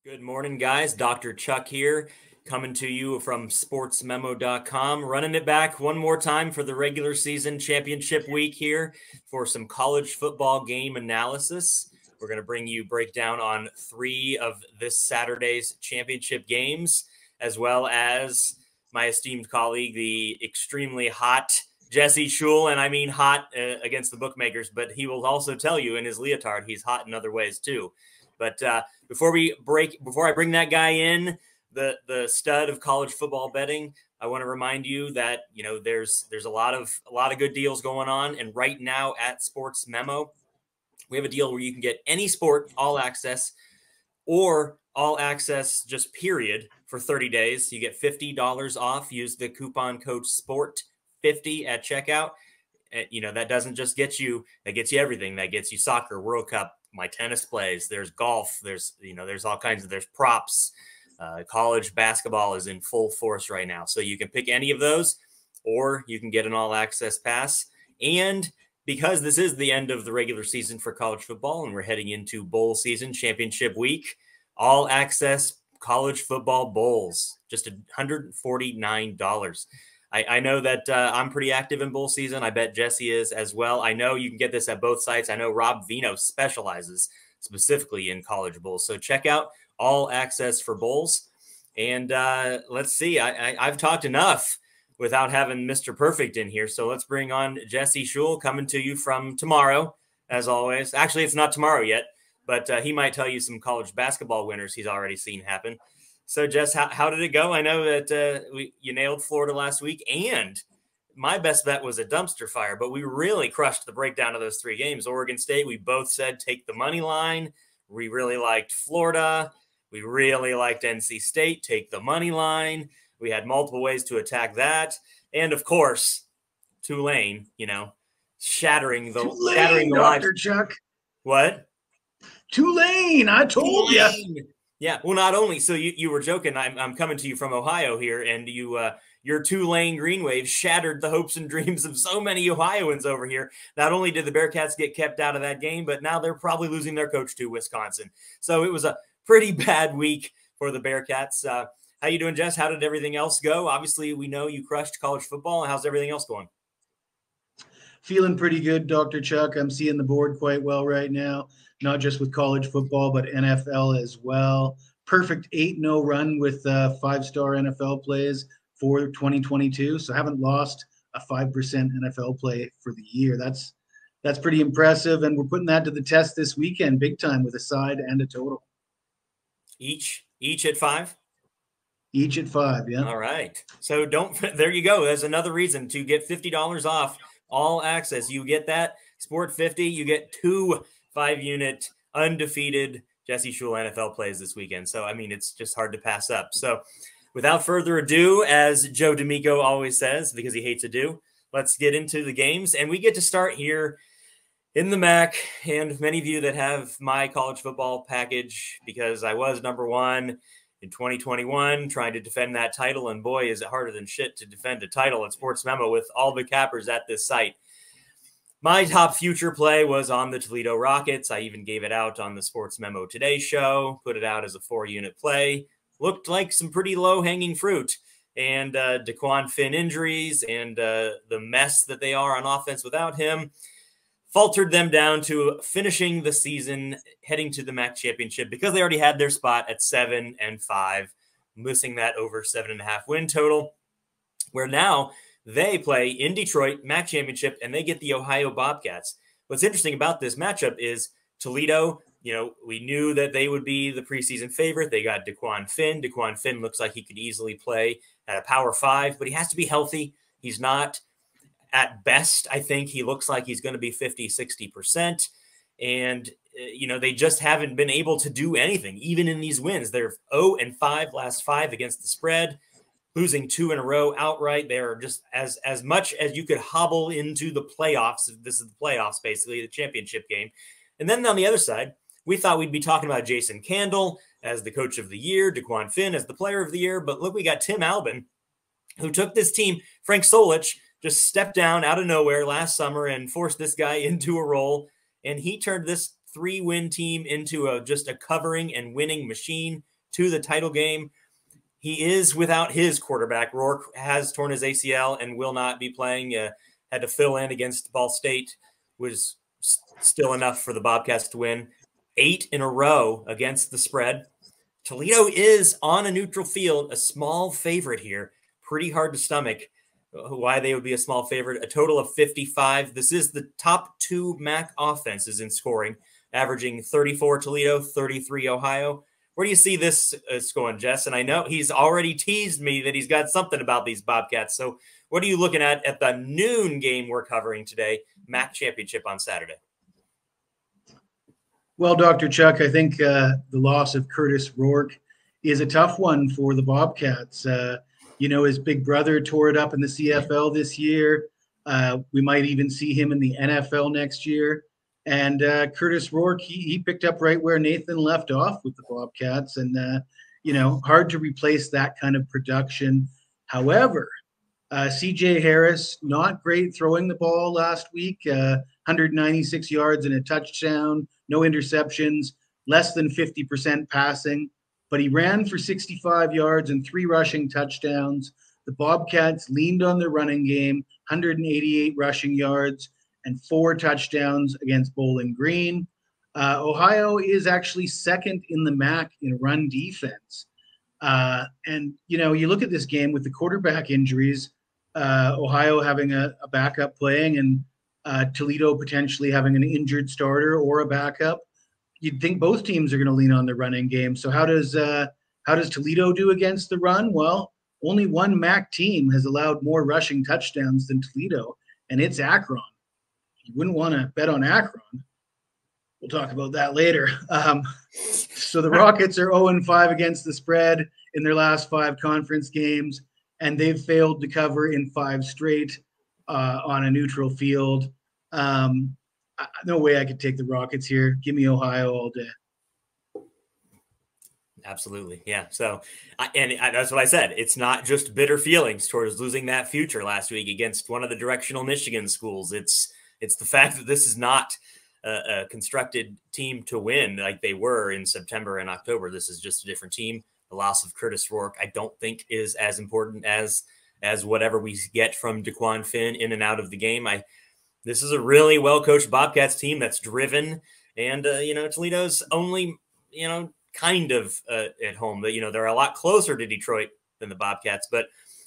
Good morning, guys. Dr. Chuck here, coming to you from sportsmemo.com, running it back one more time for the regular season championship week here for some college football game analysis. We're going to breakdown on 3 of this Saturday's championship games, as well as my esteemed colleague, the extremely hot Jesse Schule, and I mean hot against the bookmakers, but he will also tell you in his leotard he's hot in other ways too. But before I bring that guy in, the stud of college football betting, I want to remind you that there's a lot of good deals going on, and right now at Sports Memo, we have a deal where you can get any sport all access or all access just period for 30 days. You get $50 off. Use the coupon code SPORT50 at checkout. That doesn't just get you, that gets you everything. That gets you soccer, World Cup, my tennis plays, there's golf, there's all kinds of, there's props. College basketball is in full force right now. So you can pick any of those, or you can get an all access pass. And because this is the end of the regular season for college football and we're heading into bowl season, championship week, all access college football bowls, just $149. I know that I'm pretty active in bowl season. I bet Jesse is as well. I know you can get this at both sites. I know Rob Vino specializes specifically in college bowls. So check out all access for bowls. And let's see. I've talked enough without having Mr. Perfect in here. So let's bring on Jesse Schule, coming to you from tomorrow, as always. Actually, it's not tomorrow yet, but he might tell you some college basketball winners he's already seen happen. So, Jess, how did it go? I know that you nailed Florida last week, and my best bet was a dumpster fire, but we really crushed the breakdown of those 3 games. Oregon State, we both said take the money line. We really liked Florida. We really liked NC State, take the money line. We had multiple ways to attack that. And, of course, Tulane, shattering the Dr. Chuck. What? Tulane, I told you. Yeah, well, not only so you were joking. I'm coming to you from Ohio here, and your Tulane Green Wave shattered the hopes and dreams of so many Ohioans over here. Not only did the Bearcats get kept out of that game, but now they're probably losing their coach to Wisconsin. So it was a pretty bad week for the Bearcats. How you doing, Jess? How did everything else go? Obviously, we know you crushed college football. How's everything else going? Feeling pretty good, Dr. Chuck. I'm seeing the board quite well right now, not just with college football, but NFL as well. Perfect 8-0 run with 5-star NFL plays for 2022. So haven't lost a 5% NFL play for the year. That's pretty impressive. And we're putting that to the test this weekend, big time, with a side and a total. Each at 5? Each at 5, yeah. All right. So there you go. There's another reason to get $50 off all access. You get that Sport 50, you get 2 5-unit undefeated Jesse Schule NFL plays this weekend. So, I mean, it's just hard to pass up. So without further ado, as Joe D'Amico always says, because he hates to do, let's get into the games. And we get to start here in the MAC. And many of you that have my college football package, because I was number 1 in 2021 trying to defend that title. And boy, is it harder than shit to defend a title at Sports Memo with all the cappers at this site. My top future play was on the Toledo Rockets. I even gave it out on the Sports Memo Today show, put it out as a 4-unit play. Looked like some pretty low-hanging fruit. And DeQuan Finn injuries and the mess that they are on offense without him faltered them down to finishing the season, heading to the MAC championship because they already had their spot at 7-5, missing that over 7.5 win total, where now they play in Detroit, MAC championship, and they get the Ohio Bobcats. What's interesting about this matchup is Toledo, we knew that they would be the preseason favorite. They got DeQuan Finn. DeQuan Finn looks like he could easily play at a Power 5, but he has to be healthy. He's not. At best, I think he looks like he's going to be 50, 60%. And, they just haven't been able to do anything, even in these wins. They're 0-5 last 5 against the spread, losing 2 in a row outright. They're just as much as you could hobble into the playoffs. This is the playoffs, basically, the championship game. And then on the other side, we thought we'd be talking about Jason Candle as the coach of the year, DeQuan Finn as the player of the year. But look, we got Tim Albin, who took this team. Frank Solich just stepped down out of nowhere last summer and forced this guy into a role. And he turned this 3-win team into just a covering and winning machine. to the title game. He is without his quarterback. Rourke has torn his ACL and will not be playing. Had to fill in against Ball State, was still enough for the Bobcats to win 8 in a row against the spread. Toledo is on a neutral field, a small favorite here. Pretty hard to stomach why they would be a small favorite. A total of 55. This is the top 2 MAC offenses in scoring, averaging 34 Toledo, 33 Ohio. Where do you see this going, Jess? And I know he's already teased me that he's got something about these Bobcats. So what are you looking at the noon game we're covering today, MAC championship on Saturday? Well, Dr. Chuck, I think the loss of Curtis Rourke is a tough one for the Bobcats. His big brother tore it up in the CFL this year. We might even see him in the NFL next year. And Curtis Rourke, he picked up right where Nathan left off with the Bobcats. And, hard to replace that kind of production. However, CJ Harris, not great throwing the ball last week, 196 yards and a touchdown, no interceptions, less than 50% passing. But he ran for 65 yards and 3 rushing touchdowns. The Bobcats leaned on their running game, 188 rushing yards and 4 touchdowns against Bowling Green. Ohio is actually second in the MAC in run defense. You look at this game with the quarterback injuries, Ohio having a backup playing and Toledo potentially having an injured starter or a backup. You'd think both teams are going to lean on the running game. So how does Toledo do against the run? Well, only one MAC team has allowed more rushing touchdowns than Toledo, and it's Akron. You wouldn't want to bet on Akron. We'll talk about that later. So the Rockets are 0-5 against the spread in their last 5 conference games, and they've failed to cover in 5 straight on a neutral field. No way I could take the Rockets here. Give me Ohio all day. Absolutely. Yeah. So, that's what I said. It's not just bitter feelings towards losing that future last week against one of the directional Michigan schools. It's the fact that this is not a constructed team to win like they were in September and October. This is just a different team. The loss of Curtis Rourke, I don't think is as important as whatever we get from DeQuan Finn in and out of the game. This is a really well-coached Bobcats team that's driven, and Toledo's only, kind of at home. But they're a lot closer to Detroit than the Bobcats. But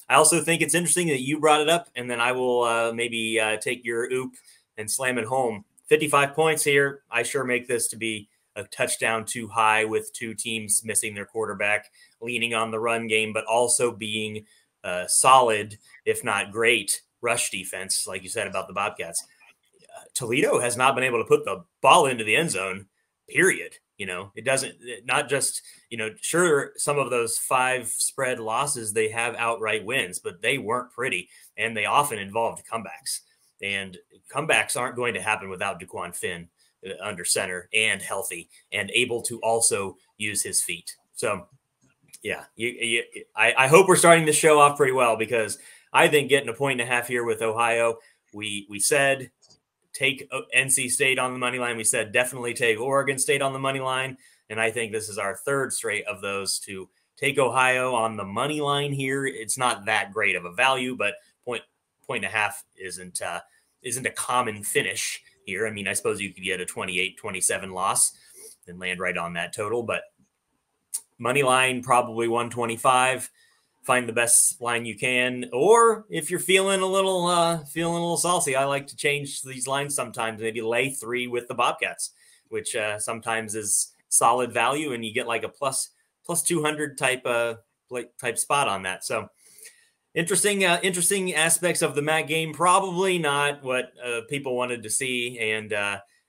I also think it's interesting that you brought it up, and then I will maybe take your oop and slam it home. 55 points here. I sure make this to be a touchdown too high with 2 teams missing their quarterback, leaning on the run game, but also being solid, if not great, rush defense, like you said about the Bobcats. Toledo has not been able to put the ball into the end zone, period. It doesn't, not just, sure, some of those 5 spread losses, they have outright wins, but they weren't pretty, and they often involved comebacks. And comebacks aren't going to happen without DeQuan Finn under center and healthy and able to also use his feet. So, yeah, I hope we're starting the show off pretty well, because I think getting a 1.5 here with Ohio, we said take NC State on the money line. We said definitely take Oregon State on the money line. And I think this is our 3rd straight of those to take Ohio on the money line here. It's not that great of a value, but 1.5 isn't a common finish here. I mean, I suppose you could get a 28-27 loss and land right on that total, but money line, probably 125. Find the best line you can, or if you're feeling a little saucy, I like to change these lines sometimes. Maybe lay 3 with the Bobcats, which sometimes is solid value, and you get like a plus 200 type spot on that. So interesting aspects of the MAC game. Probably not what people wanted to see, and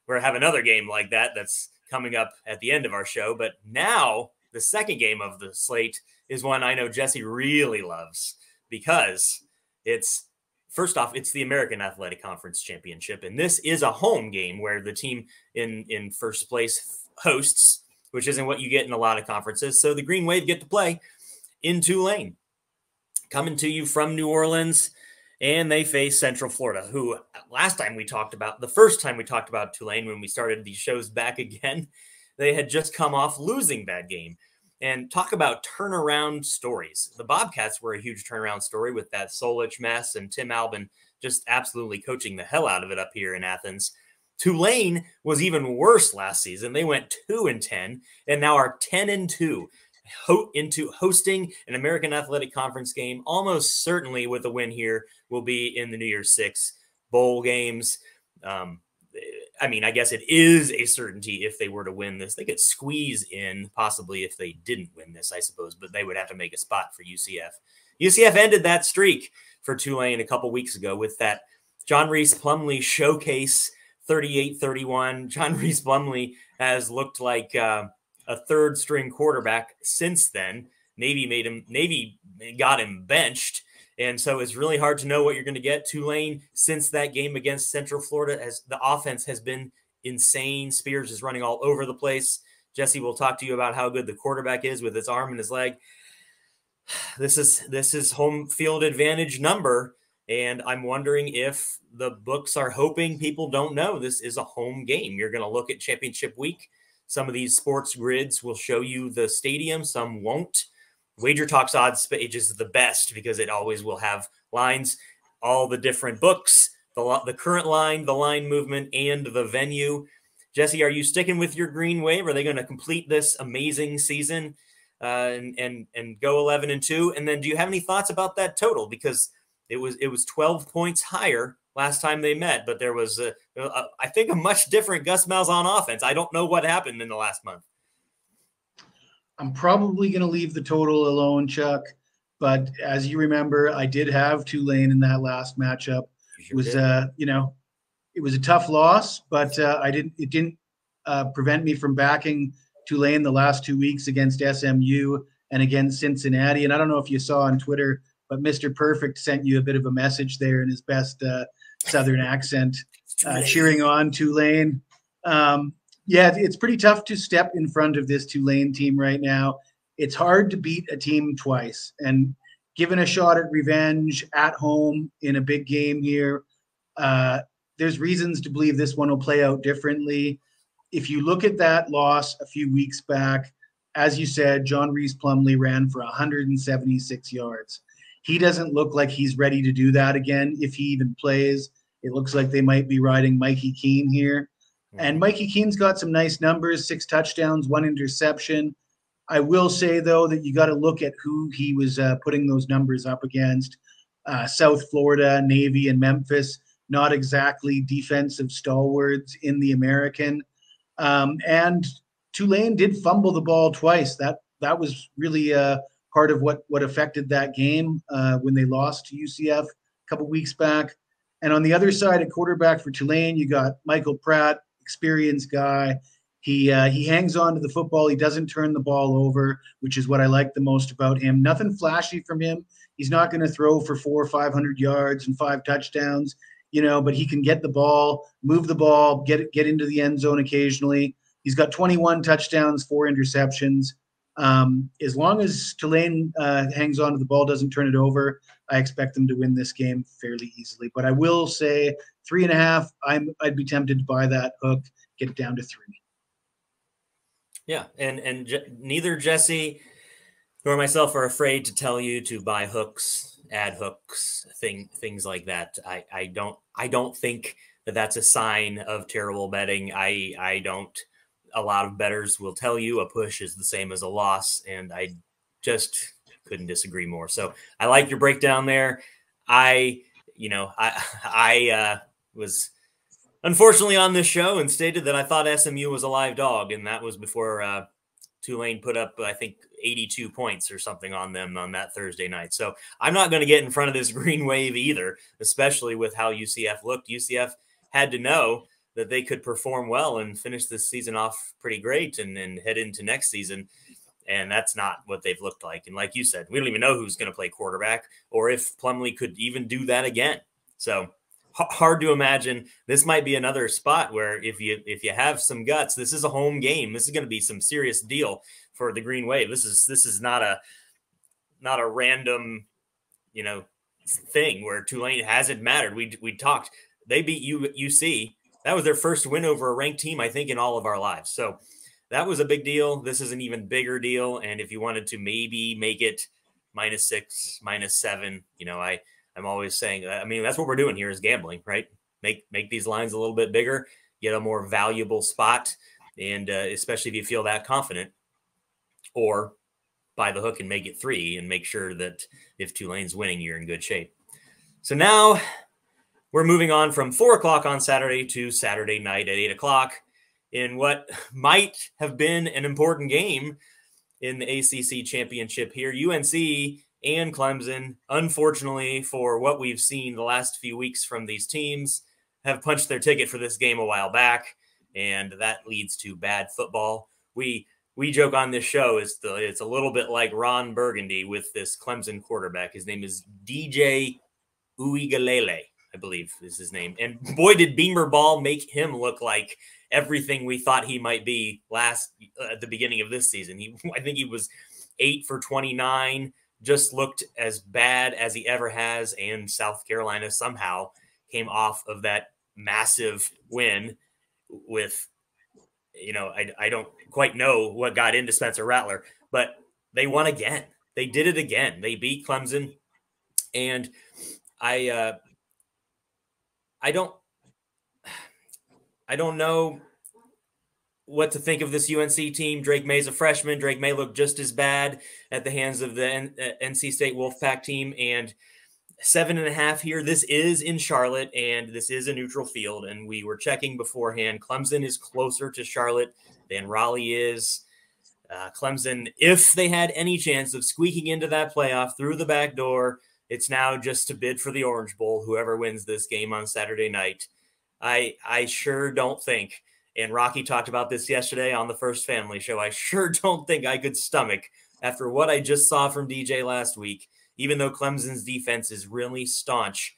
we're having another game like that's coming up at the end of our show. But now the second game of the slate is one I know Jesse really loves, because it's the American Athletic Conference Championship. And this is a home game where the team in first place hosts, which isn't what you get in a lot of conferences. So the Green Wave get to play in Tulane, coming to you from New Orleans, and they face Central Florida, who the first time we talked about Tulane when we started these shows back again, they had just come off losing that game. and talk about turnaround stories. The Bobcats were a huge turnaround story with that Solich mess and Tim Albin just absolutely coaching the hell out of it up here in Athens. Tulane was even worse last season. They went 2-10 and now are 10-2 into hosting an American Athletic Conference game. Almost certainly with a win here will be in the New Year's Six bowl games. I mean, I guess it is a certainty if they were to win this. They could squeeze in possibly if they didn't win this, I suppose, but they would have to make a spot for UCF. UCF ended that streak for Tulane a couple weeks ago with that John Reese Plumlee showcase 38-31. John Reese Plumlee has looked like a third string quarterback since then. Navy got him benched. And so it's really hard to know what you're going to get. Tulane, since that game against Central Florida, as the offense has been insane. Spears is running all over the place. Jesse will talk to you about how good the quarterback is with his arm and his leg. This is home field advantage number. And I'm wondering if the books are hoping people don't know this is a home game. You're going to look at championship week. Some of these sports grids will show you the stadium. Some won't. Wager Talk's odds page is the best because it always will have lines, all the different books, the current line, the line movement, and the venue. Jesse, are you sticking with your green wave? Are they going to complete this amazing season and go 11-2? And then do you have any thoughts about that total? Because it was 12 points higher last time they met, but there was I think a much different Gus Malzahn offense. I don't know what happened in the last month. I'm probably going to leave the total alone, Chuck. But as you remember, I did have Tulane in that last matchup. It was, it was a tough loss, but it didn't prevent me from backing Tulane the last 2 weeks against SMU and against Cincinnati. And I don't know if you saw on Twitter, but Mr. Perfect sent you a bit of a message there in his best Southern accent, cheering on Tulane. Yeah, it's pretty tough to step in front of this Tulane team right now. It's hard to beat a team twice. And given a shot at revenge at home in a big game here, there's reasons to believe this one will play out differently. If you look at that loss a few weeks back, as you said, John Reese Plumlee ran for 176 yards. He doesn't look like he's ready to do that again if he even plays. It looks like they might be riding Mikey Keene here. And Mikey Keene's got some nice numbers, 6 touchdowns, 1 interception. I will say, though, that you got to look at who he was putting those numbers up against. South Florida, Navy, and Memphis, not exactly defensive stalwarts in the American. And Tulane did fumble the ball twice. That was really part of what affected that game when they lost to UCF a couple weeks back. And on the other side, at quarterback for Tulane, you got Michael Pratt, experienced guy. He hangs on to the football. He doesn't turn the ball over, which is what I like the most about him. Nothing flashy from him. He's not going to throw for 400 or 500 yards and 5 touchdowns, but he can get the ball, move the ball, get into the end zone occasionally. He's got 21 touchdowns, 4 interceptions. As long as Tulane hangs on to the ball, doesn't turn it over, I expect them to win this game fairly easily. But I will say 3.5, I'd be tempted to buy that hook, get it down to 3. Yeah, and neither Jesse nor myself are afraid to tell you to buy hooks, add hooks, things like that. I don't think that that's a sign of terrible betting. I don't. A lot of bettors will tell you a push is the same as a loss, and I just couldn't disagree more. So I like your breakdown there. I was unfortunately on this show and stated that I thought SMU was a live dog, and that was before Tulane put up, I think, 82 points or something on them on that Thursday night. So I'm not going to get in front of this green wave either, especially with how UCF looked. UCF had to know that they could perform well and finish this season off pretty great and head into next season. And that's not what they've looked like. And like you said, we don't even know who's going to play quarterback or if Plumlee could even do that again. So hard to imagine. This might be another spot where if you have some guts, this is a home game. This is going to be some serious deal for the Green Wave. This is not a random, thing where Tulane hasn't mattered. We talked. They beat UC. That was their first win over a ranked team, I think, in all of our lives. So that was a big deal. This is an even bigger deal. And if you wanted to maybe make it -6, -7, I'm always saying, I mean, that's what we're doing here is gambling, right? Make these lines a little bit bigger, get a more valuable spot. And especially if you feel that confident, or buy the hook and make it 3 and make sure that if Tulane's winning, you're in good shape. So now we're moving on from 4 o'clock on Saturday to Saturday night at 8 o'clock in what might have been an important game in the ACC championship here. UNC and Clemson, unfortunately, for what we've seen the last few weeks from these teams, have punched their ticket for this game a while back, and that leads to bad football. We joke on this show it's a little bit like Ron Burgundy with this Clemson quarterback. His name is DJ Uigalele, I believe is his name. And boy, did Beamer Ball make him look like everything we thought he might be at the beginning of this season. I think he was 8 for 29, just looked as bad as he ever has. And South Carolina somehow came off of that massive win with, I don't quite know what got into Spencer Rattler, but they won again. They did it again. They beat Clemson. And I don't know what to think of this UNC team. Drake May's a freshman. Drake May looked just as bad at the hands of the NC State Wolfpack team. And 7.5 here. This is in Charlotte, and this is a neutral field. And we were checking beforehand. Clemson is closer to Charlotte than Raleigh is. Clemson, if they had any chance of squeaking into that playoff through the back door, it's now just to bid for the Orange Bowl, whoever wins this game on Saturday night. I sure don't think, and Rocky talked about this yesterday on the First Family Show, I sure don't think I could stomach, after what I just saw from DJ last week, even though Clemson's defense is really staunch.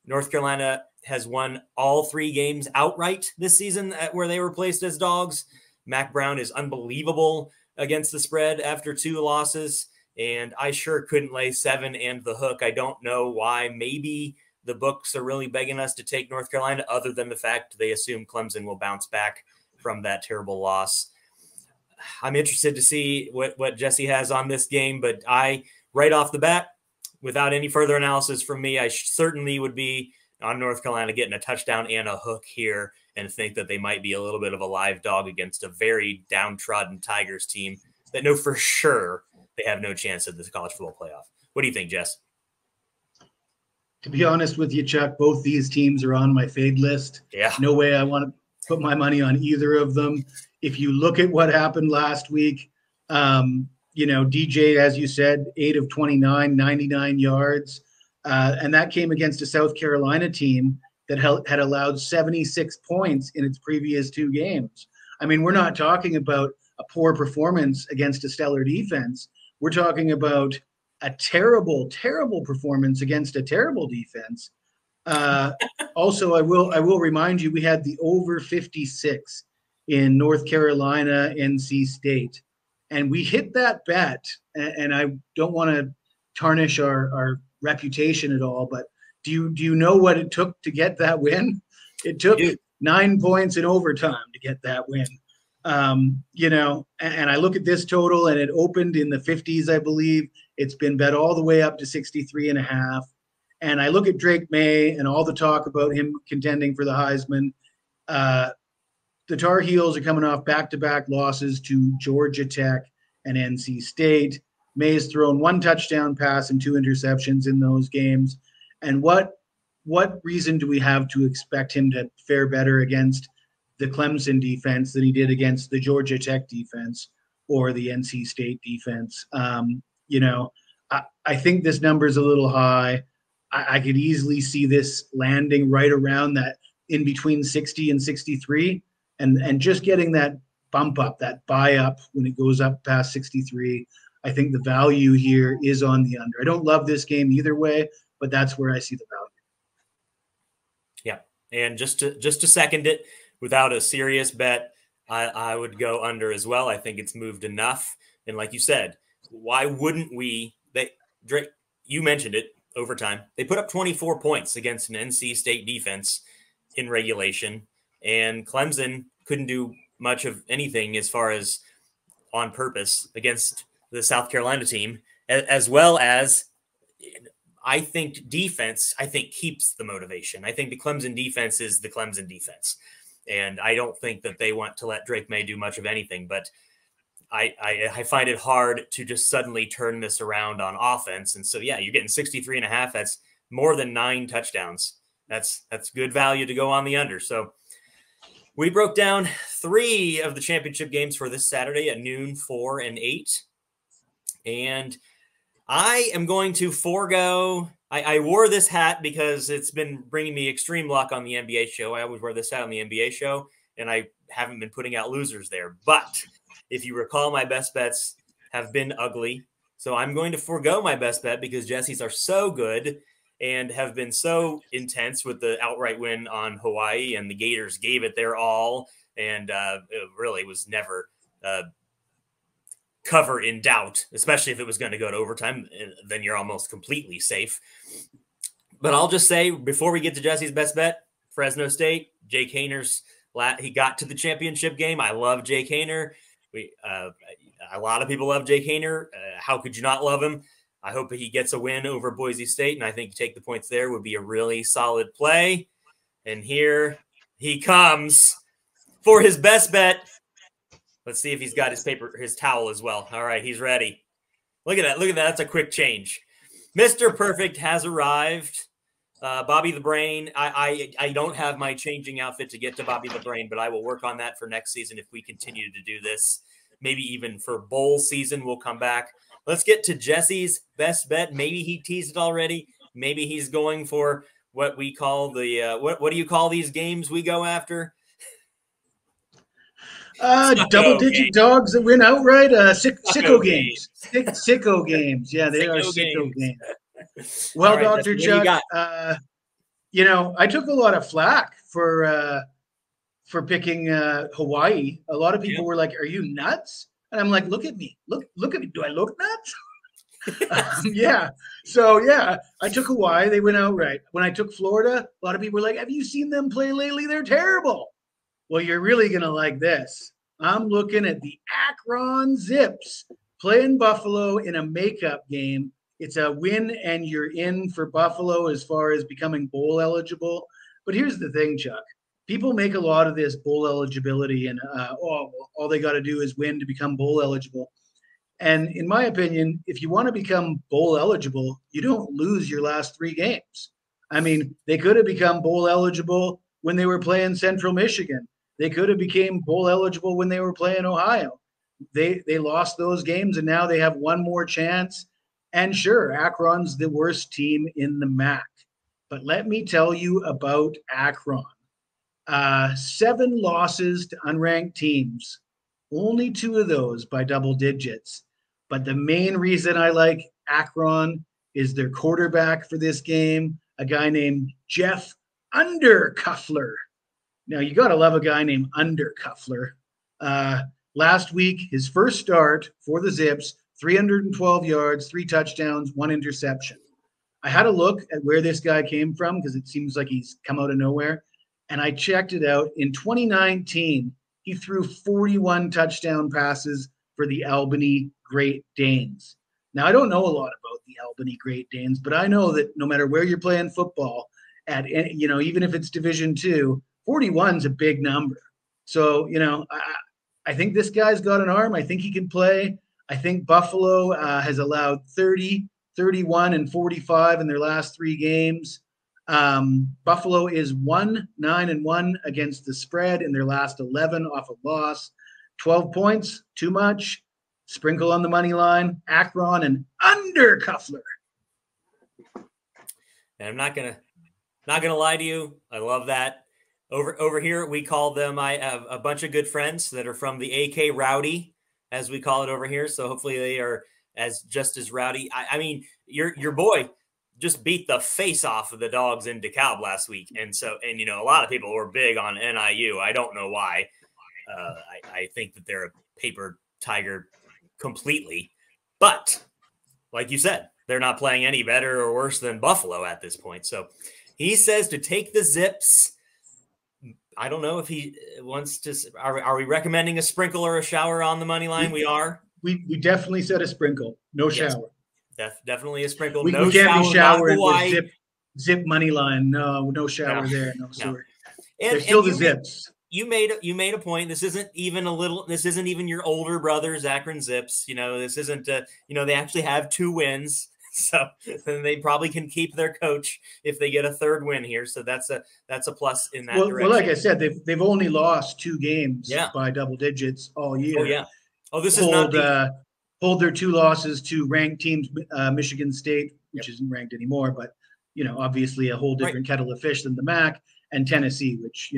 North Carolina has won all 3 games outright this season where they were placed as dogs. Mac Brown is unbelievable against the spread after 2 losses, and I sure couldn't lay 7 and the hook. I don't know why. Maybe the books are really begging us to take North Carolina, other than the fact they assume Clemson will bounce back from that terrible loss. I'm interested to see what Jesse has on this game, but right off the bat, without any further analysis from me, I certainly would be on North Carolina getting a touchdown and a hook here, and think that they might be a little bit of a live dog against a very downtrodden Tigers team that know for sure they have no chance at this college football playoff. What do you think, Jess? To be honest with you, Chuck, both these teams are on my fade list. Yeah. No way I want to put my money on either of them. If you look at what happened last week, DJ, as you said, 8 of 29, 99 yards. And that came against a South Carolina team that had allowed 76 points in its previous 2 games. I mean, we're not talking about a poor performance against a stellar defense. We're talking about a terrible, terrible performance against a terrible defense. Also, I will remind you, we had the over 56 in North Carolina, NC State. And we hit that bet, and I don't want to tarnish our reputation at all, but do you know what it took to get that win? It took 9 points in overtime to get that win. And I look at this total, and it opened in the 50s, I believe. It's been bet all the way up to 63.5. And I look at Drake May and all the talk about him contending for the Heisman. The Tar Heels are coming off back-to-back losses to Georgia Tech and NC State. May's thrown 1 touchdown pass and 2 interceptions in those games. And what reason do we have to expect him to fare better against the Clemson defense than he did against the Georgia Tech defense or the NC State defense? I think this number is a little high. I could easily see this landing right around that, in between 60 and 63. And just getting that bump up, that buy up when it goes up past 63, I think the value here is on the under. I don't love this game either way, but that's where I see the value. Yeah, and just to second it, without a serious bet, I would go under as well. I think it's moved enough, and like you said, why wouldn't we? Drake, you mentioned it, overtime. They put up 24 points against an NC State defense in regulation. And Clemson couldn't do much of anything as far as on purpose against the South Carolina team, as well as I think defense, keeps the motivation. I think the Clemson defense is the Clemson defense. And I don't think that they want to let Drake May do much of anything, but I find it hard to just suddenly turn this around on offense. And so, yeah, you're getting 63.5. That's more than 9 touchdowns. That's good value to go on the under. So we broke down 3 of the championship games for this Saturday at noon, 4 and 8. And I am going to forego. I wore this hat because it's been bringing me extreme luck on the NBA show. I always wear this hat on the NBA show, and I haven't been putting out losers there. But if you recall, my best bets have been ugly. So I'm going to forego my best bet because Jesse's are so good and have been so intense with the outright win on Hawaii, and the Gators gave it their all. And it really was never cover in doubt, especially if it was going to go to overtime, then you're almost completely safe. But I'll just say, before we get to Jesse's best bet, Fresno State, Jake Hayner's, he got to the championship game. I love Jake Hayner. A lot of people love Jake Hayner. How could you not love him? I hope he gets a win over Boise State, and I think take the points there would be a really solid play. And here he comes for his best bet. Let's see if he's got his towel as well. All right, he's ready. Look at that. Look at that. That's a quick change. Mr. Perfect has arrived. Bobby the Brain. I don't have my changing outfit to get to Bobby the Brain, but I will work on that for next season if we continue to do this. Maybe even for bowl season, we'll come back. Let's get to Jesse's best bet. Maybe he teased it already. Maybe he's going for what we call the what do you call these games we go after? Double-digit dogs that win outright. Sicko games. Sicko games. Yeah, they are sicko games. Well, right, Dr. Chuck, I took a lot of flack for picking Hawaii. A lot of people were like, "Are you nuts?" And I'm like, "Look at me. Look at me. Do I look nuts?" Yeah. So, yeah, I took Hawaii. They went outright. When I took Florida, a lot of people were like, "Have you seen them play lately? They're terrible." Well, you're really going to like this. I'm looking at the Akron Zips playing Buffalo in a makeup game. It's a win and you're in for Buffalo as far as becoming bowl eligible. But here's the thing, Chuck. People make a lot of this bowl eligibility and, all they got to do is win to become bowl eligible. And in my opinion, if you want to become bowl eligible, you don't lose your last 3 games. I mean, they could have become bowl eligible when they were playing Central Michigan. They could have became bowl eligible when they were playing Ohio. They lost those games, and now they have one more chance. And sure, Akron's the worst team in the MAC. But let me tell you about Akron. 7 losses to unranked teams. Only 2 of those by double digits. But the main reason I like Akron is their quarterback for this game, a guy named Jeff Undercuffler. Now, you got to love a guy named Undercuffler. Last week, his first start for the Zips, 312 yards, 3 touchdowns, 1 interception. I had a look at where this guy came from because it seems like he's come out of nowhere. And I checked it out. In 2019, he threw 41 touchdown passes for the Albany Great Danes. Now, I don't know a lot about the Albany Great Danes, but I know that no matter where you're playing football, even if it's Division II, 41 is a big number. So, I think this guy's got an arm. I think he can play. I think Buffalo has allowed 30, 31, and 45 in their last 3 games. Buffalo is 1-9-1 against the spread in their last 11 off a loss. 12 points, too much. Sprinkle on the money line. Akron and Undercuffler. And I'm not gonna lie to you. I love that. Over here, we call them. I have a bunch of good friends that are from the AK Rowdy, as we call it over here. So hopefully they are just as rowdy. I mean, your boy just beat the face off of the Dogs in DeKalb last week, and a lot of people were big on NIU. I don't know why. I think that they're a paper tiger completely, but like you said, they're not playing any better or worse than Buffalo at this point. So he says to take the Zips. I don't know if he wants to. Are we recommending a sprinkle or a shower on the money line? We are. We definitely said a sprinkle, no Yes. shower. Definitely a sprinkle. We No can't shower, be showering not with zip money line. No shower No. there. No, sorry. And, They're still the zips. You made a point. This isn't even your older brothers, Akron Zips. This isn't. They actually have 2 wins. So then they probably can keep their coach if they get a 3rd win here. So that's a plus in that direction. Well, like I said, they've only lost 2 games by double digits all year. Oh yeah. Oh, this is not hold their 2 losses to ranked teams, Michigan State, which isn't ranked anymore, but obviously a whole different kettle of fish than the MAC, and Tennessee, which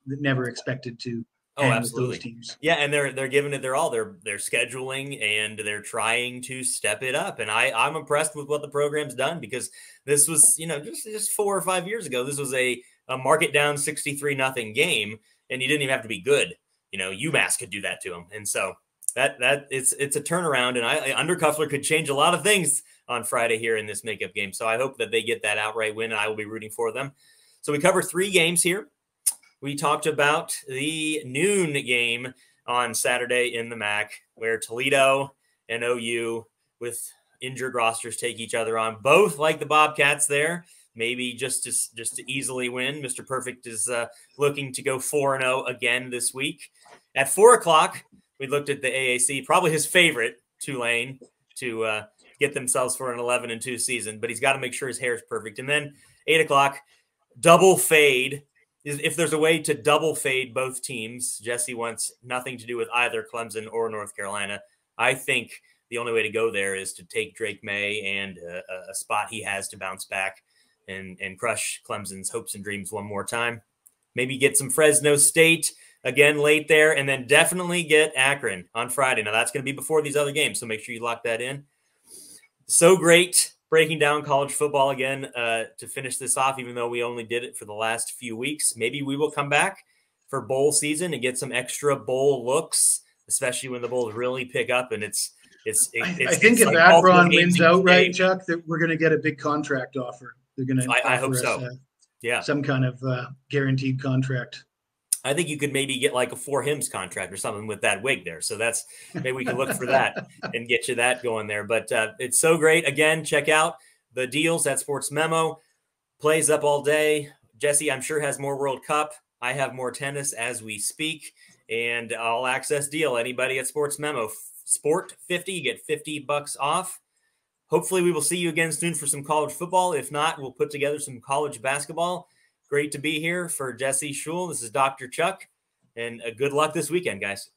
never expected to. Oh, absolutely. Those teams. Yeah, and they're giving it their all. They're scheduling and they're trying to step it up. And I'm impressed with what the program's done, because this was, just 4 or 5 years ago, this was a mark it down 63-0 game, and you didn't even have to be good. UMass could do that to them. And so that it's a turnaround, and Undercuffler could change a lot of things on Friday here in this makeup game. So I hope that they get that outright win, and I will be rooting for them. So we cover 3 games here. We talked about the noon game on Saturday in the MAC, where Toledo and OU with injured rosters take each other on. Both like the Bobcats there, maybe just to easily win. Mr. Perfect is looking to go 4-0 again this week. At 4 o'clock, we looked at the AAC, probably his favorite, Tulane, to get themselves for an 11-2 season, but he's got to make sure his hair is perfect. And then 8 o'clock, double fade. If there's a way to double fade both teams, Jesse wants nothing to do with either Clemson or North Carolina. I think the only way to go there is to take Drake May and a spot he has to bounce back and crush Clemson's hopes and dreams one more time. Maybe get some Fresno State again late there, and then definitely get Akron on Friday. Now, that's going to be before these other games, so make sure you lock that in. So great breaking down college football again to finish this off, even though we only did it for the last few weeks. Maybe we will come back for bowl season and get some extra bowl looks, especially when the bowls really pick up. And I think if Akron wins outright, Chuck, that we're going to get a big contract offer. They're going to. I hope so. Some kind of guaranteed contract. I think you could maybe get like a 4 hymns contract or something with that wig there. So maybe we can look for that and get you that going there. But it's so great. Again, check out the deals at Sports Memo. Plays up all day. Jesse, I'm sure, has more World Cup. I have more tennis as we speak, and all access deal. Anybody at Sports Memo, Sport 50, you get $50 off. Hopefully we will see you again soon for some college football. If not, we'll put together some college basketball. Great to be here for Jesse Schule. This is Dr. Chuck, and good luck this weekend, guys.